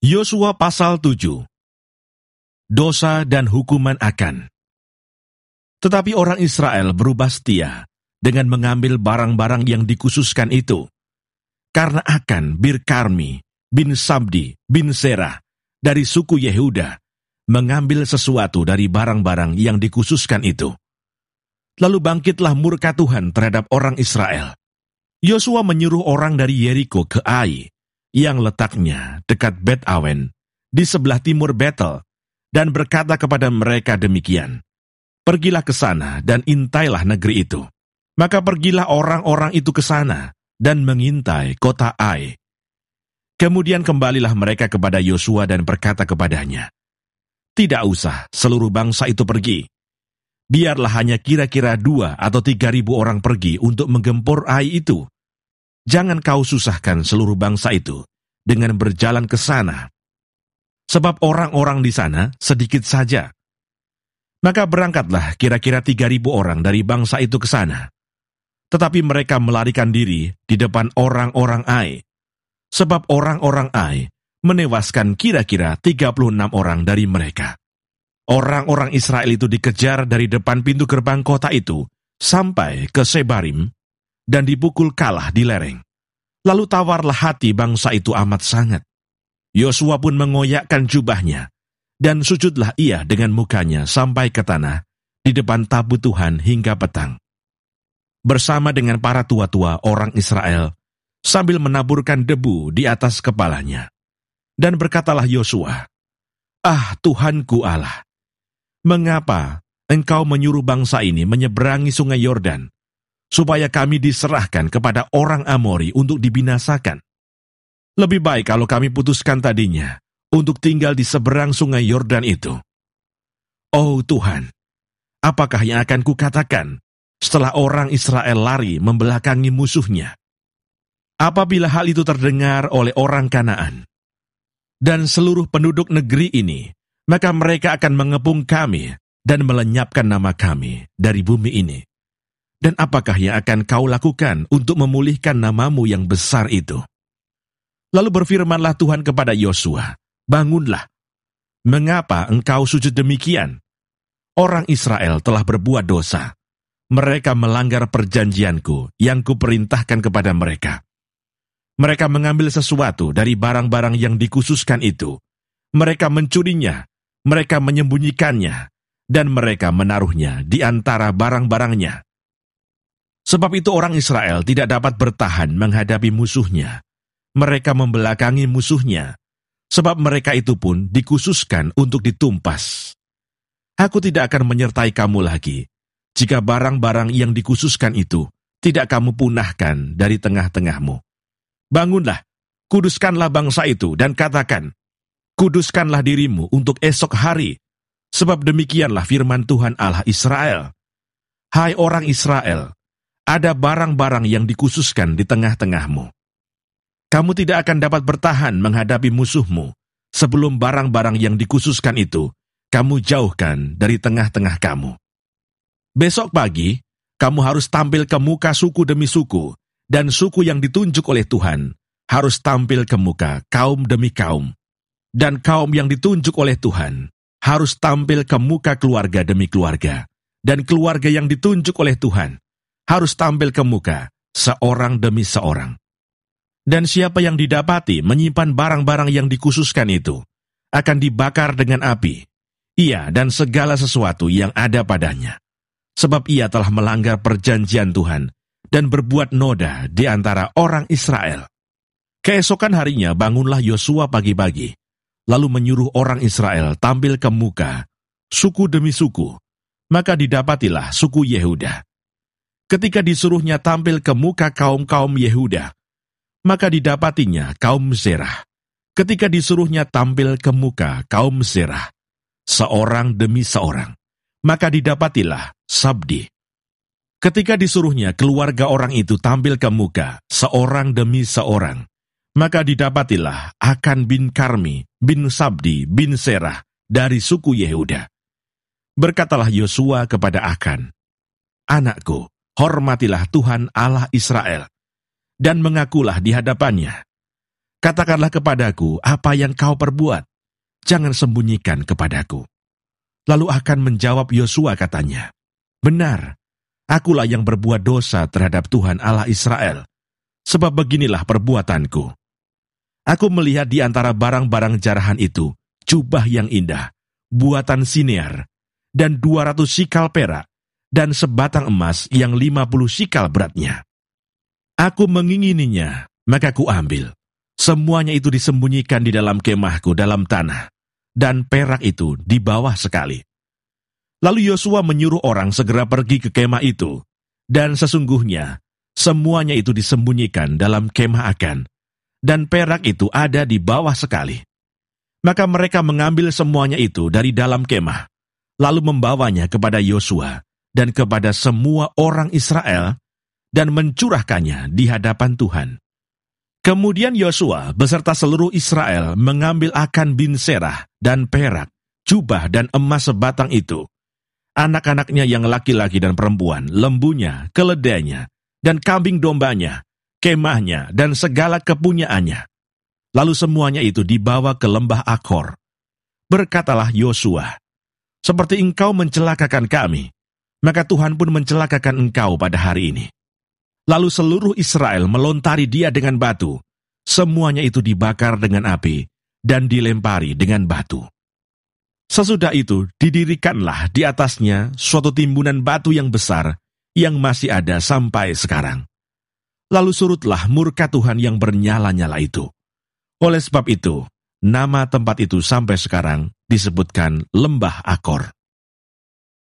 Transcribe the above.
Yosua pasal 7. Dosa dan hukuman Akan. Tetapi orang Israel berubah setia dengan mengambil barang-barang yang dikhususkan itu. Karena Akan bin Karmi bin Sabdi bin Serah dari suku Yehuda mengambil sesuatu dari barang-barang yang dikhususkan itu. Lalu bangkitlah murka Tuhan terhadap orang Israel. Yosua menyuruh orang dari Yeriko ke Ai, yang letaknya dekat Bet Awen, di sebelah timur Betel, dan berkata kepada mereka demikian, "Pergilah ke sana dan intailah negeri itu." Maka pergilah orang-orang itu ke sana dan mengintai kota Ai. Kemudian kembalilah mereka kepada Yosua dan berkata kepadanya, "Tidak usah seluruh bangsa itu pergi. Biarlah hanya kira-kira 2 atau 3.000 orang pergi untuk menggempur Ai itu. Jangan kau susahkan seluruh bangsa itu dengan berjalan ke sana, sebab orang-orang di sana sedikit saja." Maka berangkatlah kira-kira 3.000 orang dari bangsa itu ke sana. Tetapi mereka melarikan diri di depan orang-orang Ai, sebab orang-orang Ai menewaskan kira-kira 36 orang dari mereka. Orang-orang Israel itu dikejar dari depan pintu gerbang kota itu sampai ke Sebarim, dan dipukul kalah di lereng. Lalu tawarlah hati bangsa itu amat sangat. Yosua pun mengoyakkan jubahnya, dan sujudlah ia dengan mukanya sampai ke tanah di depan tabut Tuhan hingga petang. Bersama dengan para tua-tua orang Israel, sambil menaburkan debu di atas kepalanya. Dan berkatalah Yosua, "Ah Tuhanku Allah, mengapa engkau menyuruh bangsa ini menyeberangi sungai Yordan, supaya kami diserahkan kepada orang Amori untuk dibinasakan? Lebih baik kalau kami putuskan tadinya untuk tinggal di seberang sungai Yordan itu. Oh Tuhan, apakah yang akan kukatakan setelah orang Israel lari membelakangi musuhnya? Apabila hal itu terdengar oleh orang Kanaan dan seluruh penduduk negeri ini, maka mereka akan mengepung kami dan melenyapkan nama kami dari bumi ini. Dan apakah yang akan kau lakukan untuk memulihkan namamu yang besar itu?" Lalu berfirmanlah Tuhan kepada Yosua, "Bangunlah. Mengapa engkau sujud demikian? Orang Israel telah berbuat dosa. Mereka melanggar perjanjianku yang kuperintahkan kepada mereka. Mereka mengambil sesuatu dari barang-barang yang dikhususkan itu. Mereka mencurinya, mereka menyembunyikannya, dan mereka menaruhnya di antara barang-barangnya. Sebab itu orang Israel tidak dapat bertahan menghadapi musuhnya. Mereka membelakangi musuhnya, sebab mereka itu pun dikhususkan untuk ditumpas. Aku tidak akan menyertai kamu lagi, jika barang-barang yang dikhususkan itu tidak kamu punahkan dari tengah-tengahmu. Bangunlah, kuduskanlah bangsa itu, dan katakan, kuduskanlah dirimu untuk esok hari, sebab demikianlah firman Tuhan Allah Israel. Hai orang Israel, ada barang-barang yang dikhususkan di tengah-tengahmu. Kamu tidak akan dapat bertahan menghadapi musuhmu sebelum barang-barang yang dikhususkan itu kamu jauhkan dari tengah-tengah kamu. Besok pagi, kamu harus tampil ke muka suku demi suku, dan suku yang ditunjuk oleh Tuhan harus tampil ke muka kaum demi kaum. Dan kaum yang ditunjuk oleh Tuhan harus tampil ke muka keluarga demi keluarga. Dan keluarga yang ditunjuk oleh Tuhan harus tampil ke muka seorang demi seorang. Dan siapa yang didapati menyimpan barang-barang yang dikhususkan itu akan dibakar dengan api, ia dan segala sesuatu yang ada padanya. Sebab ia telah melanggar perjanjian Tuhan dan berbuat noda di antara orang Israel. Keesokan harinya bangunlah Yosua pagi-pagi, lalu menyuruh orang Israel tampil ke muka, suku demi suku. Maka didapatilah suku Yehuda. Ketika disuruhnya tampil ke muka kaum-kaum Yehuda, maka didapatinya kaum Zerah. Ketika disuruhnya tampil ke muka kaum Zerah, seorang demi seorang, maka didapatilah Sabdi. Ketika disuruhnya keluarga orang itu tampil ke muka seorang demi seorang, maka didapatilah Akan bin Karmi bin Sabdi bin Serah dari suku Yehuda. Berkatalah Yosua kepada Akan, "Anakku, hormatilah Tuhan Allah Israel, dan mengakulah di hadapannya. Katakanlah kepadaku apa yang kau perbuat. Jangan sembunyikan kepadaku. Lalu akan menjawab Yosua katanya, benar, akulah yang berbuat dosa terhadap Tuhan Allah Israel, sebab beginilah perbuatanku. Aku melihat di antara barang-barang jarahan itu, jubah yang indah, buatan Sinear, dan 200 sikal perak, dan sebatang emas yang 50 sikal beratnya. Aku mengingininya, maka ku ambil. Semuanya itu disembunyikan di dalam kemahku dalam tanah, dan perak itu di bawah sekali. Lalu Yosua menyuruh orang segera pergi ke kemah itu, dan sesungguhnya semuanya itu disembunyikan dalam kemah Akan, dan perak itu ada di bawah sekali. Maka mereka mengambil semuanya itu dari dalam kemah, lalu membawanya kepada Yosua dan kepada semua orang Israel, dan mencurahkannya di hadapan Tuhan. Kemudian Yosua beserta seluruh Israel mengambil Akan bin Serah dan perak, jubah dan emas sebatang itu, anak-anaknya yang laki-laki dan perempuan, lembunya, keledainya, dan kambing dombanya, kemahnya, dan segala kepunyaannya. Lalu semuanya itu dibawa ke lembah Akor. Berkatalah Yosua, seperti engkau mencelakakan kami, maka Tuhan pun mencelakakan engkau pada hari ini. Lalu seluruh Israel melontari dia dengan batu. Semuanya itu dibakar dengan api dan dilempari dengan batu. Sesudah itu didirikanlah di atasnya suatu timbunan batu yang besar yang masih ada sampai sekarang. Lalu surutlah murka Tuhan yang bernyala-nyala itu. Oleh sebab itu, nama tempat itu sampai sekarang disebutkan Lembah Akor.